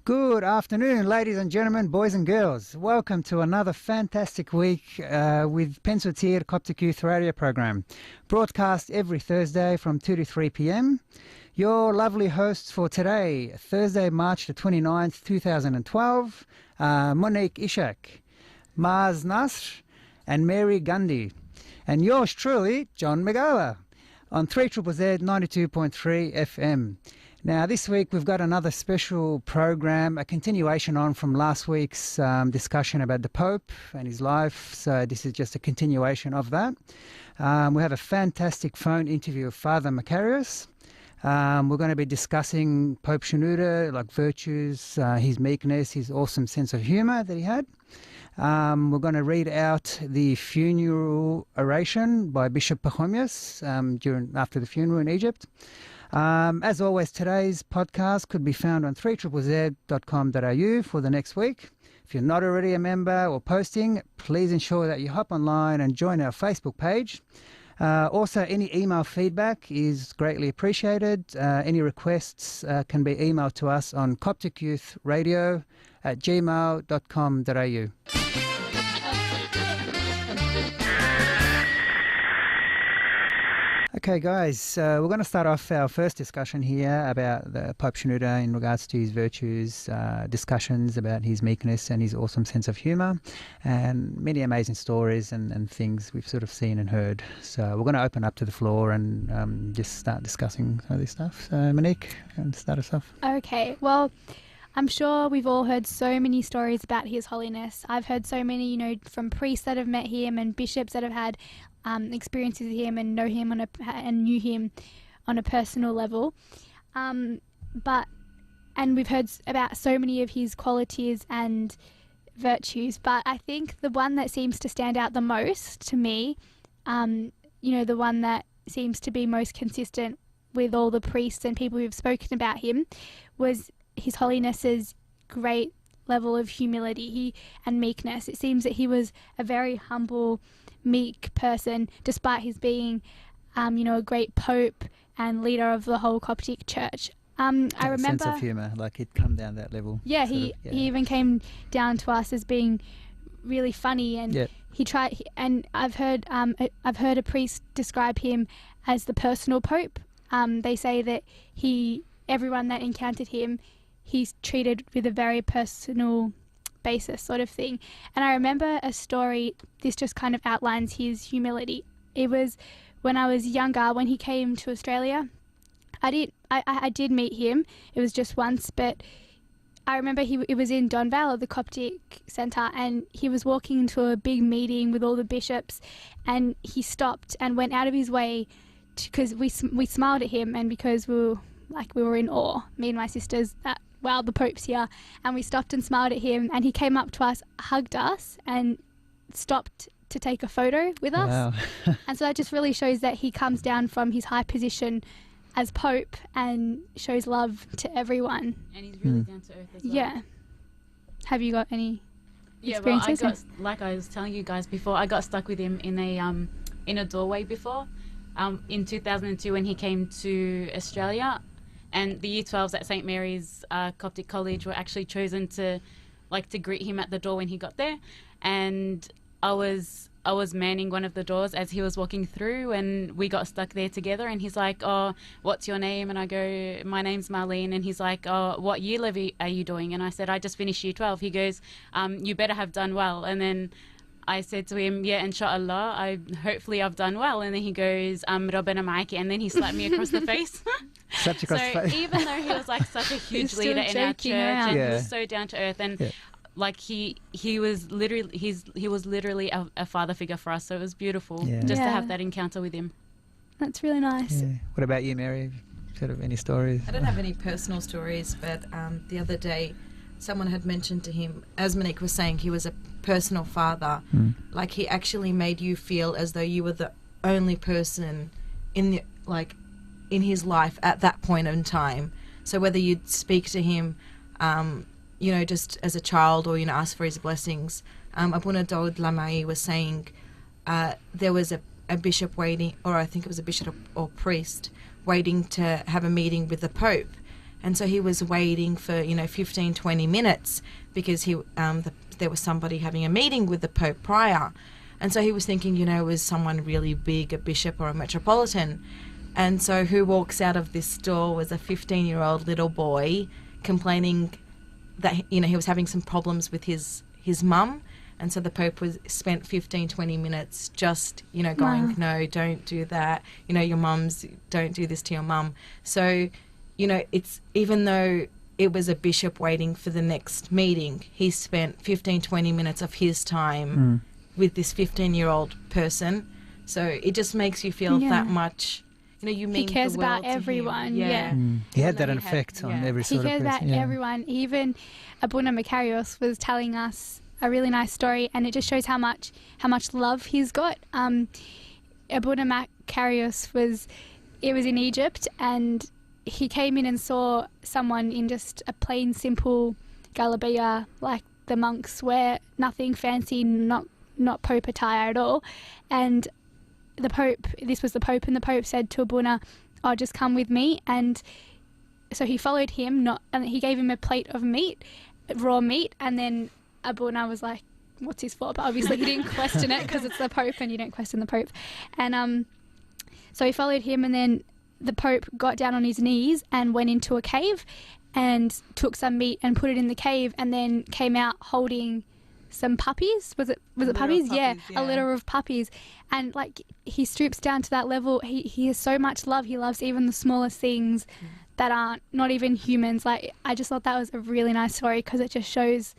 Good afternoon, ladies and gentlemen, boys and girls. Welcome to another fantastic week with Pensutir Coptic Youth Radio program, broadcast every Thursday from 2 to 3 p.m. Your lovely hosts for today, Thursday, March the 29th, 2012, Monique Ishak, Maz Nasr, and Mary Gundy. And yours truly, John Magala, on 3ZZZ 92.3 FM. Now, this week we've got another special program, a continuation on from last week's discussion about the Pope and his life. So this is just a continuation of that. We have a fantastic phone interview of Father Macarius. We're going to be discussing Pope Shenouda, like virtues, his meekness, his awesome sense of humour that he had. We're going to read out the funeral oration by Bishop Pachomius after the funeral in Egypt. As always, today's podcast could be found on 3ZZZ.com.au for the next week. If you're not already a member or posting, please ensure that you hop online and join our Facebook page. Also, any email feedback is greatly appreciated. Any requests can be emailed to us on copticyouthradio@gmail.com.au. Okay, guys, we're going to start off our first discussion here about the Pope Shenouda in regards to his virtues, discussions about his meekness and his awesome sense of humour, and many amazing stories and things we've sort of seen and heard. So we're going to open up to the floor and just start discussing some of this stuff. So, Monique, can start us off? Okay, well, I'm sure we've all heard so many stories about His Holiness. I've heard so many, from priests that have met him and bishops that have had experiences with him and knew him on a personal level. And we've heard about so many of his qualities and virtues. But I think the one that seems to stand out the most to me, the one that seems to be most consistent with all the priests and people who've spoken about him, was His Holiness's great level of humility and meekness. It seems that he was a very humble, meek person, despite his being, a great pope and leader of the whole Coptic Church. I remember sense of humour, like he'd come down that level. Yeah, he even came down to us as being really funny, and he tried. And I've heard a priest describe him as the personal pope. They say that everyone that encountered him, he's treated with a very personal basis, sort of thing. And I remember a story, this just kind of outlines his humility. It was when I was younger, when he came to Australia. I did meet him. It was just once, but I remember it was in Donvale at the Coptic Centre, and he was walking into a big meeting with all the bishops, and he stopped and went out of his way because we smiled at him, and because we were in awe, me and my sisters, that wow, the Pope's here. And we stopped and smiled at him, and he came up to us, hugged us, and stopped to take a photo with us. Wow. And so that just really shows that he comes down from his high position as Pope and shows love to everyone. And he's really down to earth as well. Yeah. Have you got any experiences? Well, like I was telling you guys before, I got stuck with him in a doorway before. In 2002 when he came to Australia. And the Year 12s at St. Mary's Coptic College were actually chosen to greet him at the door when he got there. And I was manning one of the doors as he was walking through, and we got stuck there together. And he's like, "Oh, what's your name?" And I go, "My name's Marlene." And he's like, "Oh, what year level are you doing?" And I said, "I just finished Year 12. He goes, "You better have done well." And then I said to him, "Yeah, inshallah, hopefully I've done well." And then he goes, "Rabbana ma'aki," and then he slapped me across the face. Slapped across the face. Even though he was such a huge leader in our church, and he was so down to earth, and he was literally a father figure for us. So it was beautiful just to have that encounter with him. That's really nice. Yeah. What about you, Mary? Sort of any stories? I don't have any personal stories, but the other day someone had mentioned to him, as Monique was saying, he was a personal father. Like, he actually made you feel as though you were the only person in his life at that point in time. So whether you'd speak to him, just as a child, or ask for his blessings. Abuna Daud Lamai was saying, there was a bishop waiting, or I think it was a bishop or priest waiting to have a meeting with the Pope. And so he was waiting for, 15, 20 minutes because there was somebody having a meeting with the Pope prior. And so he was thinking, was someone really big, a bishop or a metropolitan? And so who walks out of this store was a 15-year-old little boy complaining that, he was having some problems with his mum. And so the Pope spent 15, 20 minutes just, going, no, don't do that. Your mum's, don't do this to your mum. So, it's, even though it was a bishop waiting for the next meeting, he spent 15, 20 minutes of his time with this 15-year-old person. So it just makes you feel that much, you mean he cares the world about to everyone. him. Yeah. He had that effect on every sort of person. He cares about everyone. Even Abuna Macarius was telling us a really nice story, and it just shows how much love he's got. Abuna Macarius was in Egypt, and he came in and saw someone in just a plain, simple galabeah, like the monks wear, nothing fancy, not Pope attire at all. And the Pope, this was the Pope, and the Pope said to Abuna, "Oh, just come with me." And so he followed him, and he gave him a plate of meat, raw meat, and then Abuna was like, what's his fault? But obviously he didn't question it because it's the Pope and you don't question the Pope. And so he followed him, and then the Pope got down on his knees and went into a cave and took some meat and put it in the cave, and then came out holding some puppies. Was it puppies? Yeah, a litter of puppies. And like, he stoops down to that level. He has so much love. He loves even the smallest things that aren't not even humans. Like, I just thought that was a really nice story because it just shows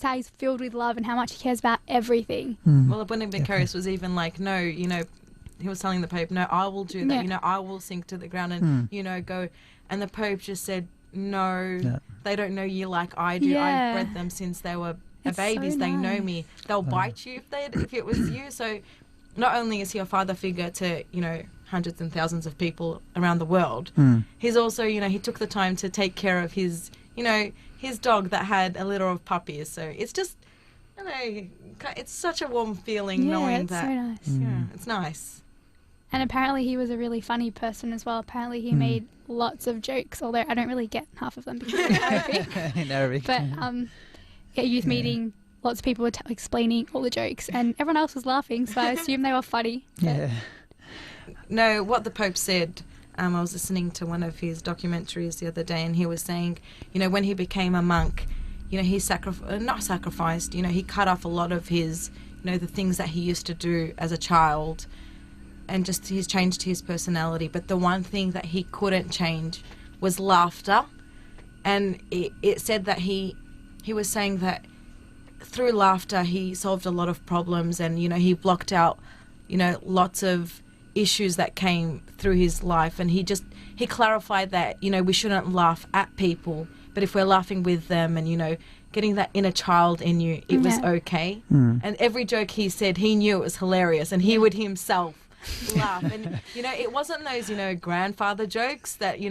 how he's filled with love and how much he cares about everything. Well, Abuna Macarius was even like, no, he was telling the Pope, no, I will do that. I will sink to the ground and, go. And the Pope just said, no, they don't know you like I do. I've bred them since they were babies. So they know nice. me. They'll bite you if it was you. So not only is he a father figure to, hundreds and thousands of people around the world, he's also, he took the time to take care of his, his dog that had a litter of puppies. So it's just, it's such a warm feeling knowing that. So nice. Yeah, it's nice. And apparently he was a really funny person as well. Apparently he made lots of jokes, although I don't really get half of them because it's Arabic. In Arabic. But at youth meeting, lots of people were explaining all the jokes, and everyone else was laughing, so I assume they were funny. Yeah. No, what the Pope said, I was listening to one of his documentaries the other day, and he was saying, when he became a monk, he not sacrificed, he cut off a lot of his, the things that he used to do as a child, and just he's changed his personality. But the one thing that he couldn't change was laughter. And it said that he was saying that through laughter he solved a lot of problems, and, he blocked out, lots of issues that came through his life. And he clarified that, we shouldn't laugh at people, but if we're laughing with them and, getting that inner child in you, it was okay. And every joke he said, he knew it was hilarious, and he would himself laugh. And it wasn't those grandfather jokes that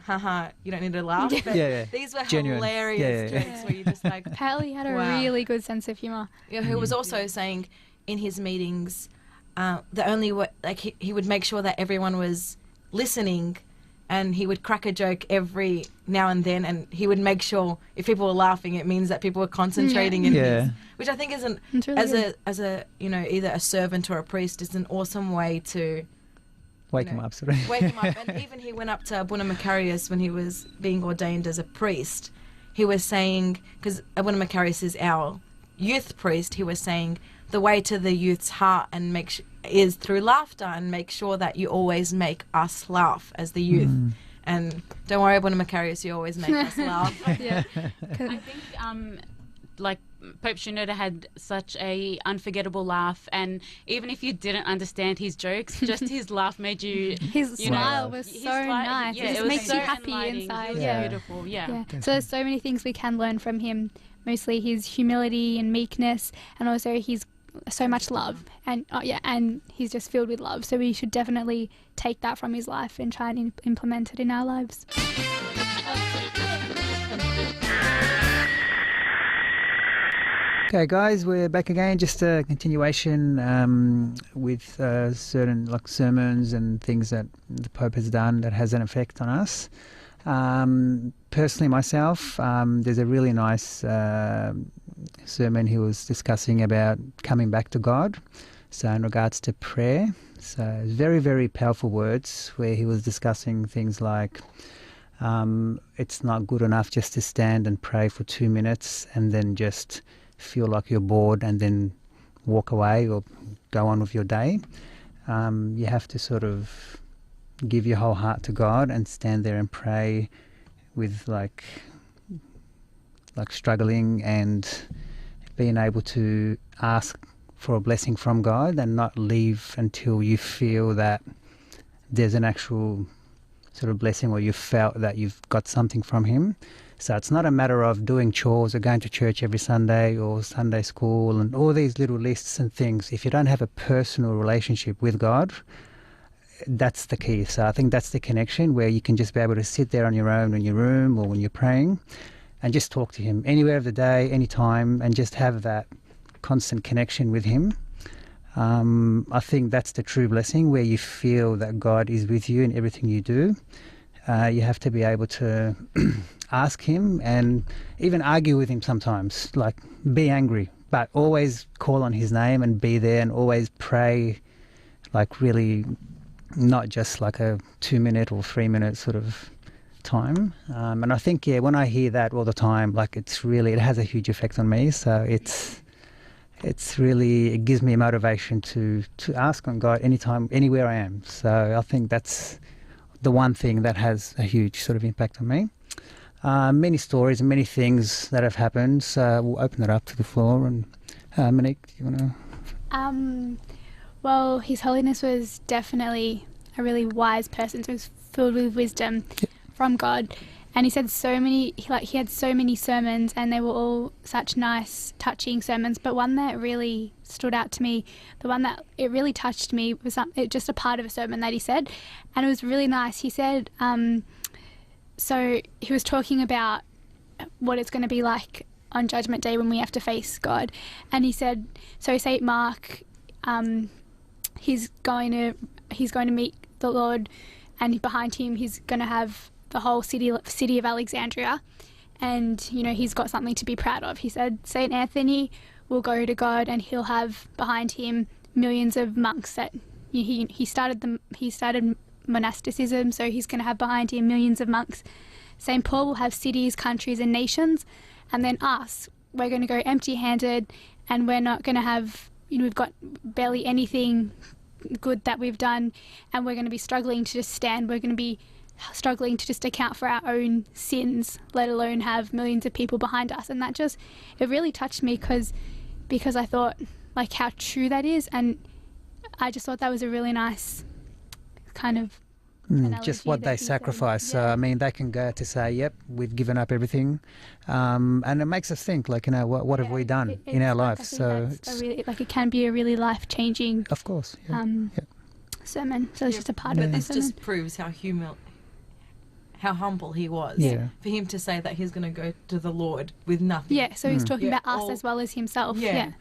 haha, you don't need to laugh, but these were genuine, hilarious jokes where you just like, apparently he had a really good sense of humor. Who was also saying in his meetings, the only way, like, he would make sure that everyone was listening, and he would crack a joke every now and then, and he would make sure if people were laughing, it means that people were concentrating in his, which I think isn't, really as a either a servant or a priest, is an awesome way to wake him up. Sorry. Wake him up. And even he went up to Abuna Macarius when he was being ordained as a priest. He was saying, because Abuna Macarius is our youth priest, he was saying the way to the youth's heart and is through laughter, and make sure that you always make us laugh as the youth. And don't worry, Abuna Macarius, you always make us laugh. I think like Pope Shenouda had such a unforgettable laugh, and even if you didn't understand his jokes, just his laugh made you. His smile was so nice. Yeah, it just makes so you happy enlightening. inside. It was beautiful. Yeah. So there's so many things we can learn from him. Mostly his humility and meekness, and also his so much love, and and he's just filled with love. So we should definitely take that from his life and try and implement it in our lives. Okay, guys, we're back again. Just a continuation with certain like sermons and things that the Pope has done that has an effect on us. Personally, myself, there's a really nice sermon he was discussing about coming back to God. So in regards to prayer, so very, very powerful words where he was discussing things like it's not good enough just to stand and pray for 2 minutes and then just feel like you're bored and then walk away or go on with your day. You have to sort of give your whole heart to God and stand there and pray with like struggling and being able to ask for a blessing from God and not leave until you feel that there's an actual sort of blessing or you felt that you've got something from him. So it's not a matter of doing chores or going to church every Sunday or Sunday school and all these little lists and things. If you don't have a personal relationship with God, that's the key. So I think that's the connection where you can just be able to sit there on your own in your room or when you're praying and just talk to him anywhere of the day, anytime, and just have that constant connection with him. I think that's the true blessing where you feel that God is with you in everything you do. You have to be able to ask him and even argue with him sometimes, like be angry, but always call on his name and be there and always pray, like really not just like a 2-minute or 3-minute sort of time. And I think, when I hear that all the time, like it has a huge effect on me. So it gives me motivation to ask on God anytime, anywhere I am. So I think that's the one thing that has a huge sort of impact on me. Many stories and many things that have happened. So we'll open it up to the floor. And Monique, do you want to? Well, His Holiness was definitely a really wise person. So he was filled with wisdom from God. And he said he had so many sermons, and they were all such nice, touching sermons. But one that really stood out to me, the one that it really touched me, was just a part of a sermon that he said, and it was really nice. He said, so he was talking about what it's going to be like on Judgment Day when we have to face God, and he said, so Saint Mark, he's going to meet the Lord, and behind him he's going to have the whole city of Alexandria, and he's got something to be proud of. He said Saint Anthony will go to God and he'll have behind him millions of monks that he started monasticism, so he's going to have behind him millions of monks. Saint Paul will have cities, countries and nations, and then us, we're going to go empty-handed, and we're not going to have, we've got barely anything good that we've done, and we're going to be struggling to just stand. We're going to be struggling to just account for our own sins, let alone have millions of people behind us. And that it really touched me because I thought like how true that is, and I just thought that was a really nice kind of just what they sacrifice. Yeah. I mean, they can go to say, yep, we've given up everything, and it makes us think like, what have we done in our lives? So it's it can be a really life-changing, of course, sermon. So it's just a part of it. But this just proves how humble he was. Yeah. For him to say that he's going to go to the Lord with nothing. Yeah, so he's talking about us as well as himself. Yeah.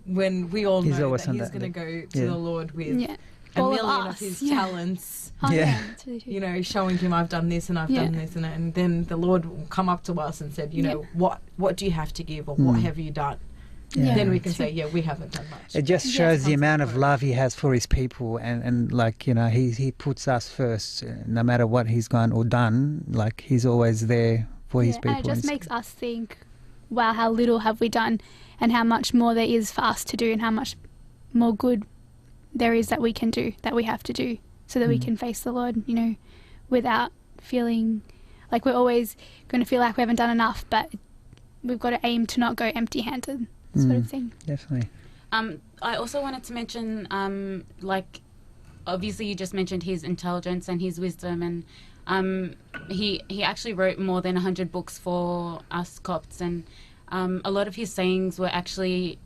When we all know that he's that going to go to the Lord with a all million of his talents. That's really true. Showing him I've done this and I've done this, and then the Lord will come up to us and said, what do you have to give, or what have you done? Then we can say, we haven't done much. It just shows the amount of love he has for his people, and like, he puts us first, no matter what he's gone or done, like he's always there for his people. And it just makes us think, wow, how little have we done, and how much more there is for us to do, and how much more good there is that we can do, that we have to do, so that we can face the Lord, without feeling like we're always going to feel like we haven't done enough, but we've got to aim to not go empty-handed. Sort of thing. Definitely. I also wanted to mention, obviously you just mentioned his intelligence and his wisdom, and he actually wrote more than 100 books for us Copts, and a lot of his sayings were actually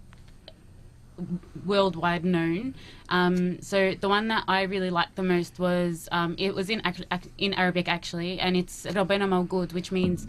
worldwide known. So the one that I really liked the most was, it was in Arabic actually, and it's Rabbena Mawgood, which means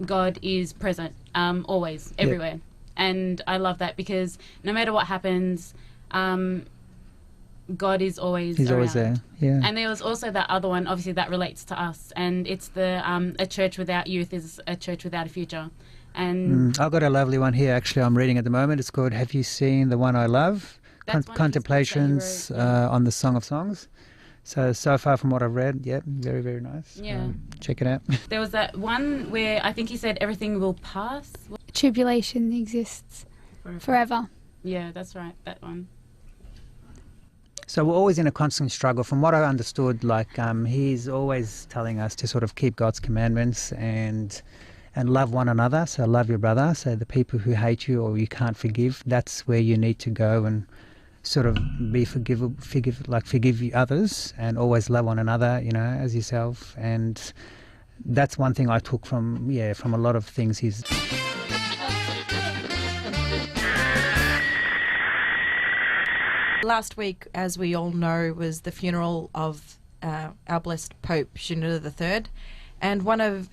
God is present, always, everywhere. And I love that because no matter what happens, God is always He's around. always there, yeah. And there was also that other one, obviously, that relates to us. And it's the a church without youth is a church without a future. And I've got a lovely one here, actually, I'm reading at the moment. It's called Have You Seen the One I Love? Contemplations on the Song of Songs. So far from what I've read, very, very nice. Yeah. Check it out. There was that one where I think he said everything will pass. Tribulation exists forever. Yeah, that's right, that one. So we're always in a constant struggle. From what I understood, he's always telling us to sort of keep God's commandments and love one another. So love your brother. So the people who hate you or you can't forgive, that's where you need to go and sort of be forgive others, and always love one another, as yourself. And that's one thing I took from a lot of things he's. Last week, as we all know, was the funeral of our blessed Pope Shenouda III, and one of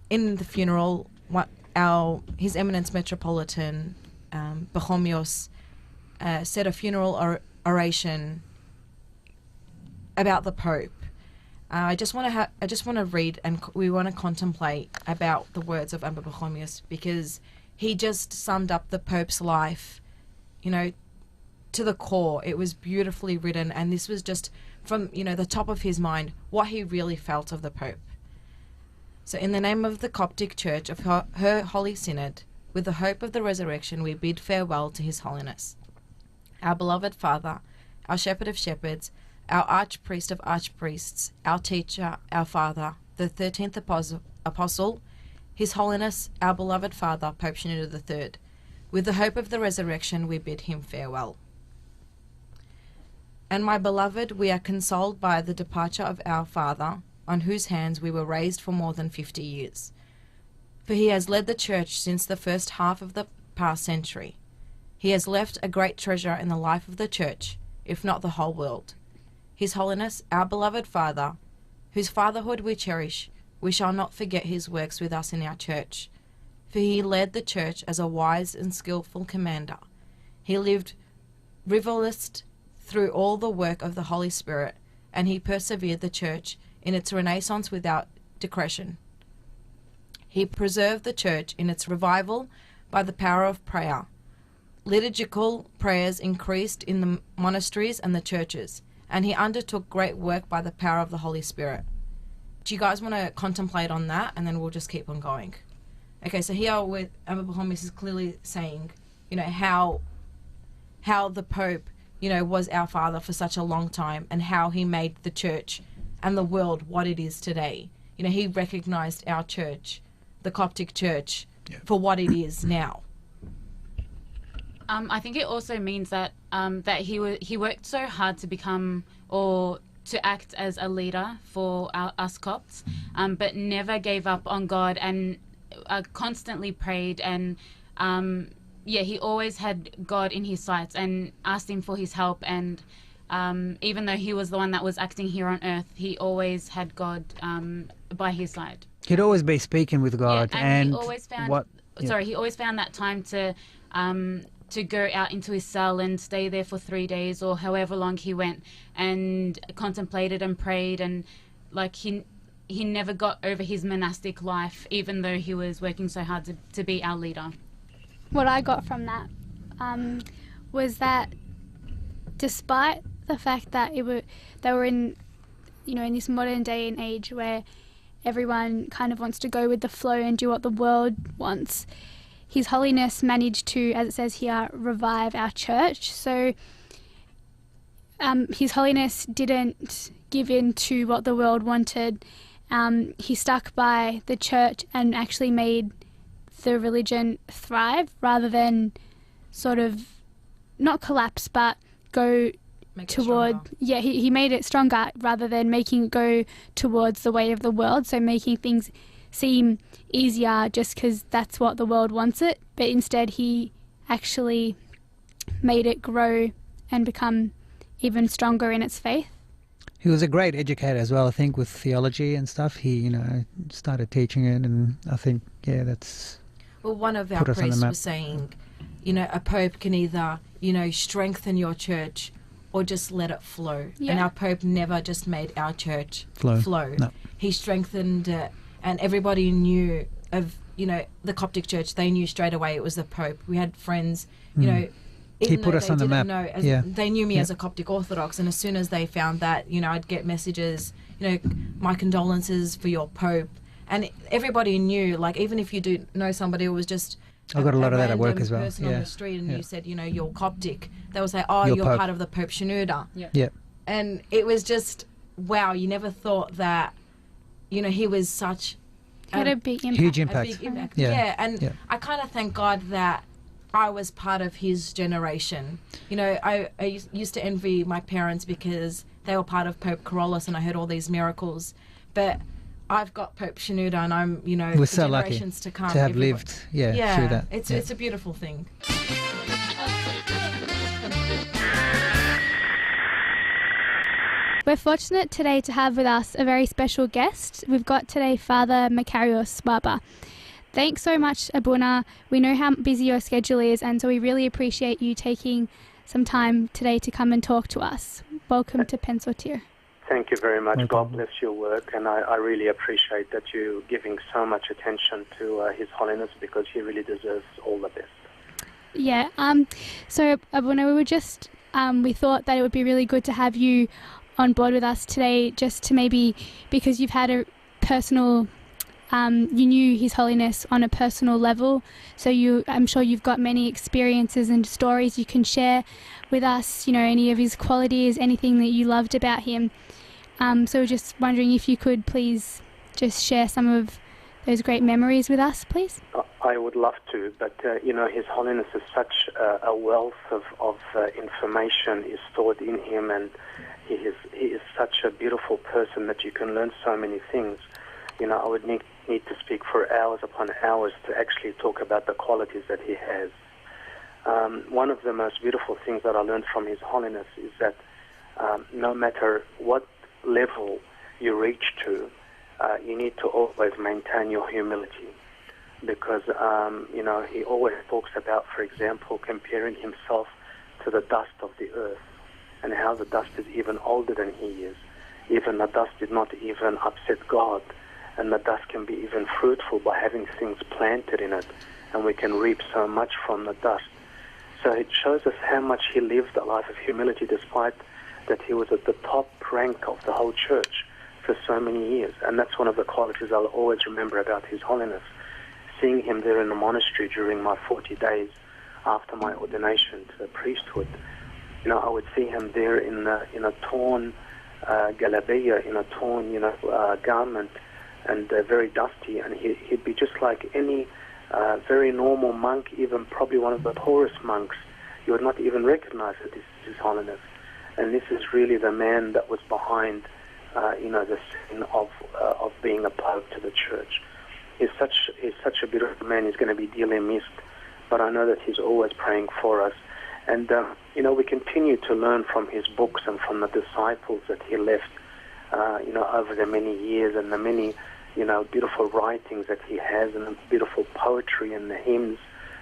in the funeral, His Eminence Metropolitan Bohemios said a funeral oration about the Pope. I just want to read, and we want to contemplate about the words of Amber Bohemios, because he just summed up the Pope's life, to the core. It was beautifully written, and this was just from the top of his mind, what he really felt of the Pope. So in the name of the Coptic Church of her Holy Synod, with the hope of the resurrection, we bid farewell to His Holiness, our beloved Father, our Shepherd of Shepherds, our Archpriest of Archpriests, our Teacher, our Father, the 13th Apostle, His Holiness, our beloved Father, Pope Shenouda III. With the hope of the resurrection, we bid him farewell. And my beloved, we are consoled by the departure of our Father, on whose hands we were raised for more than 50 years. For he has led the Church since the first half of the past century. He has left a great treasure in the life of the Church, if not the whole world. His Holiness, our beloved Father, whose fatherhood we cherish, we shall not forget his works with us in our Church. For he led the Church as a wise and skillful commander. He lived riverless through all the work of the Holy Spirit, and he persevered the Church in its renaissance without decretion. He preserved the Church in its revival by the power of prayer. Liturgical prayers increased in the monasteries and the churches, and he undertook great work by the power of the Holy Spirit. Do you guys want to contemplate on that, and then we'll just keep on going? Okay, so here with Amber Bohemios is clearly saying, how the Pope, was our father for such a long time, and how he made the Church and the world what it is today. He recognized our Church, the Coptic Church, for what it is now. I think it also means that that he worked so hard to become or to act as a leader for us Copts, but never gave up on God, and constantly prayed, and he always had God in his sights and asked him for his help, and even though he was the one that was acting here on earth, he always had God by his side. He'd always be speaking with God, and he always found he always found that time to go out into his cell and stay there for 3 days or however long he went, and contemplated and prayed, and he never got over his monastic life, even though he was working so hard to be our leader. What I got from that was that despite the fact that they were in this modern day and age where everyone kind of wants to go with the flow and do what the world wants, His Holiness managed to, as it says here, revive our Church. So His Holiness didn't give in to what the world wanted. He stuck by the Church and actually made the religion thrive, rather than sort of not collapse, but go toward. He made it stronger rather than making it go towards the way of the world. So making things seem easier just because that's what the world wants it, but instead he actually made it grow and become even stronger in its faith. He was a great educator as well, I think, with theology and stuff. He, started teaching it, and I think, that's... Well, one of our priests was saying a pope can either, strengthen your church or just let it flow. Yeah. And our pope never just made our church flow. No. He strengthened it, and everybody knew of, the Coptic church. They knew straight away it was the pope. We had friends, even he put us on the map. They knew me as a Coptic Orthodox, and as soon as they found that, I'd get messages, my condolences for your pope. And everybody knew, like, even if you do know somebody who was just I got a lot of that at work random as well. person on the street, and you said, you're Coptic, they would say, oh, You're you're Pope. part of the Pope Shenouda. Yeah. And it was just, wow, you never thought that, he was such Had a big impact. Huge a impact. big impact. Yeah. And I kind of thank God that I was part of his generation. I used to envy my parents because they were part of Pope Carolus, and I heard all these miracles. But I've got Pope Shenouda, and I'm, We're for so lucky generations to come. to have lived through that. It's a beautiful thing. We're fortunate today to have with us a very special guest. We've got today Father Macarius Baba. Thanks so much, Abuna. We know how busy your schedule is, and so we really appreciate you taking some time today to come and talk to us. Welcome to Pensortier. Thank you very much. No God problem. bless your work, and I really appreciate that you're giving so much attention to His Holiness, because he really deserves all the best. Yeah. So, Abuna, we thought that it would be really good to have you on board with us today, just to maybe, because you've had a personal, you knew His Holiness on a personal level, so I'm sure you've got many experiences and stories you can share with us, any of his qualities, anything that you loved about him. So just wondering if you could please just share some of those great memories with us, please. I would love to, but His Holiness is such a wealth of information is stored in him, and he is such a beautiful person that you can learn so many things. I would need to speak for hours upon hours to actually talk about the qualities that he has. One of the most beautiful things that I learned from His Holiness is that no matter what level you reach to, you need to always maintain your humility, because he always talks about, for example, comparing himself to the dust of the earth, and how the dust is even older than he is. Even the dust did not even upset God, and the dust can be even fruitful by having things planted in it, and we can reap so much from the dust. So it shows us how much he lived a life of humility, despite that he was at the top rank of the whole church for so many years. And that's one of the qualities I'll always remember about His Holiness. Seeing him there in the monastery during my 40 days after my ordination to the priesthood, I would see him there in a torn galabeya, in a torn garment, and very dusty, and he'd be just like any very normal monk, even probably one of the poorest monks. You would not even recognize that this is His Holiness. And this is really the man that was behind, the sin of being a pope to the church. He's such a beautiful man. He's going to be dearly missed, but I know that he's always praying for us. And we continue to learn from his books and from the disciples that he left, over the many years, and the many, beautiful writings that he has, and the beautiful poetry and the hymns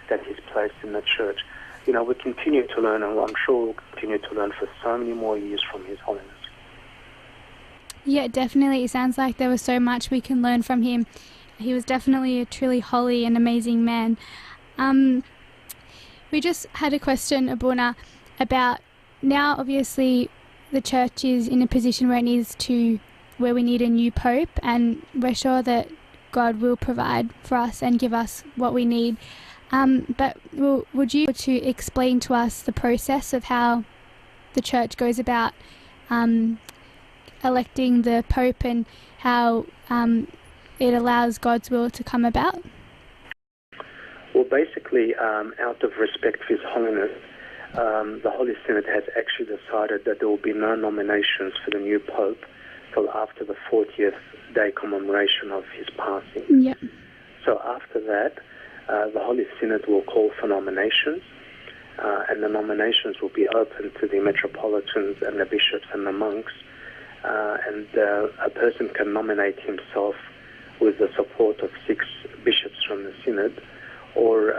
that he's placed in the church. We continue to learn, and I'm sure we'll continue to learn for so many more years from His Holiness. Yeah, definitely. It sounds like there was so much we can learn from him. He was definitely a truly holy and amazing man. We just had a question, Abuna, about now obviously the church is in a position where we need a new pope, and we're sure that God will provide for us and give us what we need. But would you to explain to us the process of how the church goes about electing the pope, and how it allows God's will to come about? Well, basically, out of respect for His Holiness, the Holy Synod has actually decided that there will be no nominations for the new Pope till after the 40th day commemoration of his passing. Yep. So after that, the Holy Synod will call for nominations, and the nominations will be open to the metropolitans and the bishops and the monks, and a person can nominate himself with the support of 6 bishops from the Synod, or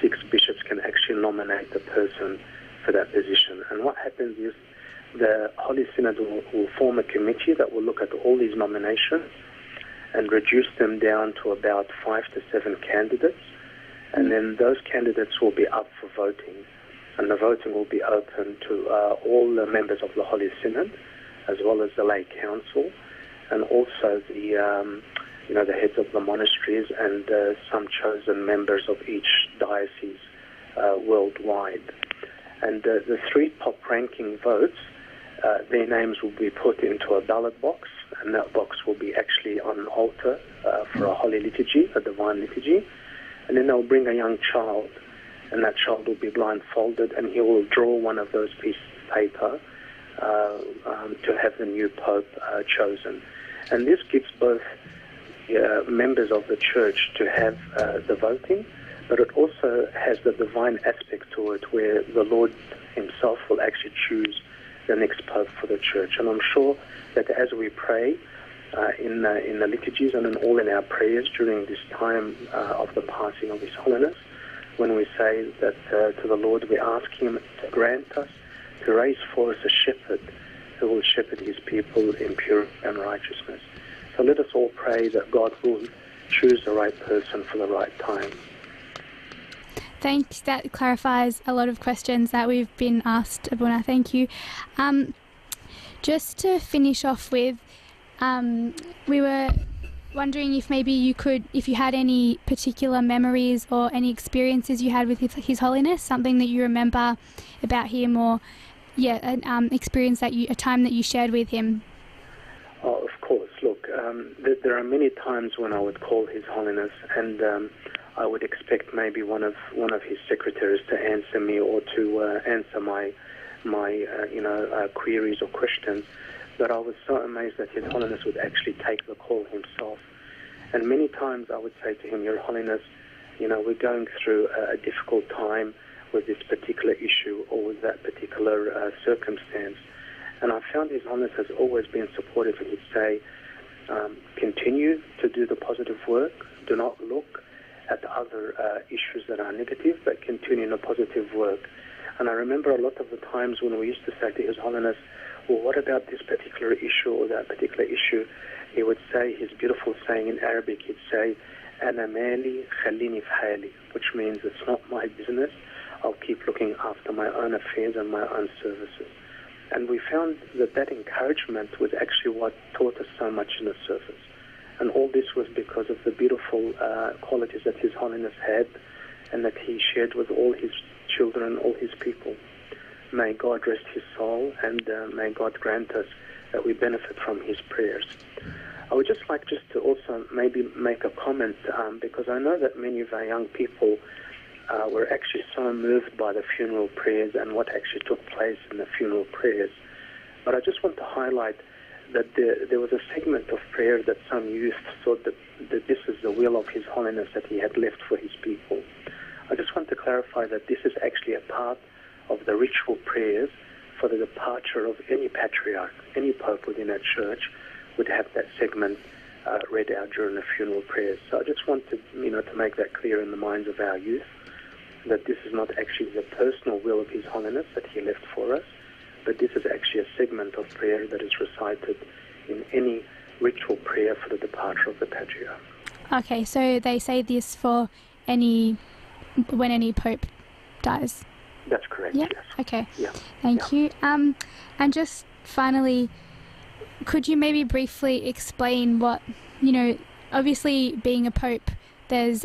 6 bishops can actually nominate the person for that position. And what happens is the Holy Synod will form a committee that will look at all these nominations and reduce them down to about 5 to 7 candidates. And then those candidates will be up for voting. And the voting will be open to all the members of the Holy Synod, as well as the lay council, and also the heads of the monasteries and some chosen members of each diocese worldwide. And the 3 top-ranking votes, their names will be put into a ballot box, and that box will be actually on an altar for a holy liturgy, a divine liturgy. And then they'll bring a young child, and that child will be blindfolded, and he will draw one of those pieces of paper to have the new pope chosen. And this gives both members of the church to have the voting, but it also has the divine aspect to it, where the Lord himself will actually choose the next pope for the church. And I'm sure that as we pray in the liturgies and in our prayers during this time of the passing of His Holiness, when we say that to the Lord, we ask Him to grant us, to raise for us a shepherd who will shepherd His people in purity and righteousness. So let us all pray that God will choose the right person for the right time. Thanks. That clarifies a lot of questions that we've been asked, Abuna. Thank you. Just to finish off with, we were wondering if maybe if you had any particular memories or any experiences you had with His Holiness, something that you remember about him, or an experience a time that you shared with him. Oh, of course. Look, there are many times when I would call His Holiness, and I would expect maybe one of his secretaries to answer me or to answer my queries or questions. But I was so amazed that His Holiness would actually take the call himself. And many times I would say to him, Your Holiness, we're going through a difficult time with this particular issue or with that particular circumstance. And I found His Holiness has always been supportive, and he'd say, continue to do the positive work. Do not look at other issues that are negative, but continue in the positive work. And I remember a lot of the times when we used to say to His Holiness, well, what about this particular issue or that particular issue? He would say, his beautiful saying in Arabic, he'd say, Ana mali khalini f'hali, which means it's not my business. I'll keep looking after my own affairs and my own services. And we found that encouragement was actually what taught us so much in the service. And all this was because of the beautiful qualities that His Holiness had and that he shared with all his children, all his people. May God rest his soul, and may God grant us that we benefit from his prayers. I would just like to also maybe make a comment, because I know that many of our young people were actually so moved by the funeral prayers and what actually took place in the funeral prayers. But I just want to highlight that there was a segment of prayer that some youth thought that this is the will of His Holiness that he had left for his people. I just want to clarify that this is actually a part of the ritual prayers for the departure of any patriarch. Any pope within our church would have that segment read out during the funeral prayers. So I just want to make that clear in the minds of our youth, that this is not actually the personal will of His Holiness that he left for us, but this is actually a segment of prayer that is recited in any ritual prayer for the departure of the patriarch. Okay, so they say this for when any pope dies? That's correct, yep. Yes. Okay, yeah. Thank you. And just finally, could you maybe briefly explain what, obviously being a pope, there's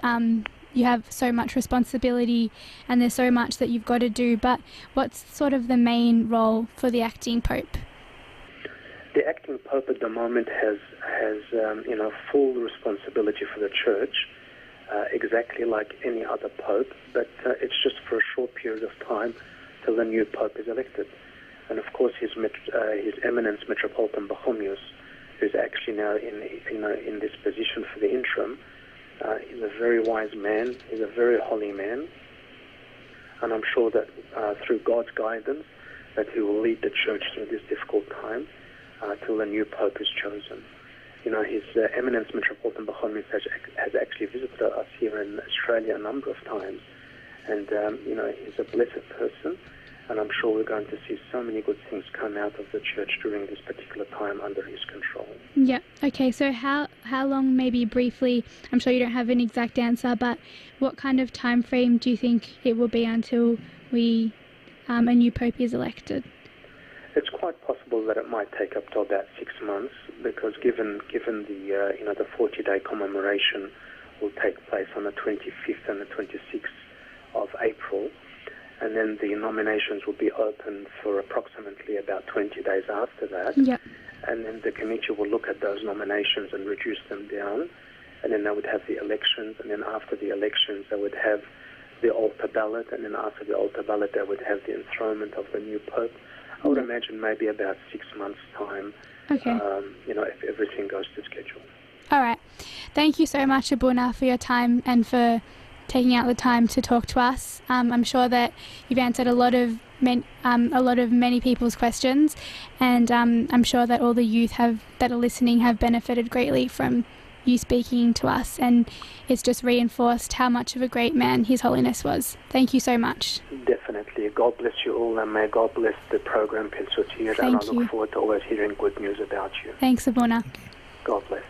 you have so much responsibility and there's so much that you've got to do, but what's sort of the main role for the acting pope? The acting pope at the moment has full responsibility for the church, exactly like any other pope, but it's just for a short period of time till the new pope is elected. And of course, His Eminence Metropolitan Bohemius, who's actually now in this position for the interim, he's a very wise man. He's a very holy man, and I'm sure that through God's guidance, that he will lead the church through this difficult time till the new pope is chosen. His Eminence Metropolitan Holiness has actually visited us here in Australia a number of times. And, he's a blessed person. And I'm sure we're going to see so many good things come out of the church during this particular time under his control. Yeah. Okay. So how long, maybe briefly, I'm sure you don't have an exact answer, but what kind of time frame do you think it will be until a new pope is elected? It's quite possible that it might take up to about 6 months, because given the 40-day commemoration will take place on the 25th and the 26th of April. And then the nominations will be open for approximately about 20 days after that. Yep. And then the committee will look at those nominations and reduce them down. And then they would have the elections. And then after the elections, they would have the altar ballot. And then after the altar ballot, they would have the enthronement of the new pope. I would imagine maybe about 6 months' time, okay. If everything goes to schedule. All right. Thank you so much, Abuna, for your time and for taking out the time to talk to us. I'm sure that you've answered a lot of many people's questions, and I'm sure that all the youth that are listening have benefited greatly from you speaking to us, and it's just reinforced how much of a great man His Holiness was. Thank you so much. Definitely. God bless you all, and may God bless the program Pensotir, and I look forward to always hearing good news about you. Thanks, Abuna. God bless.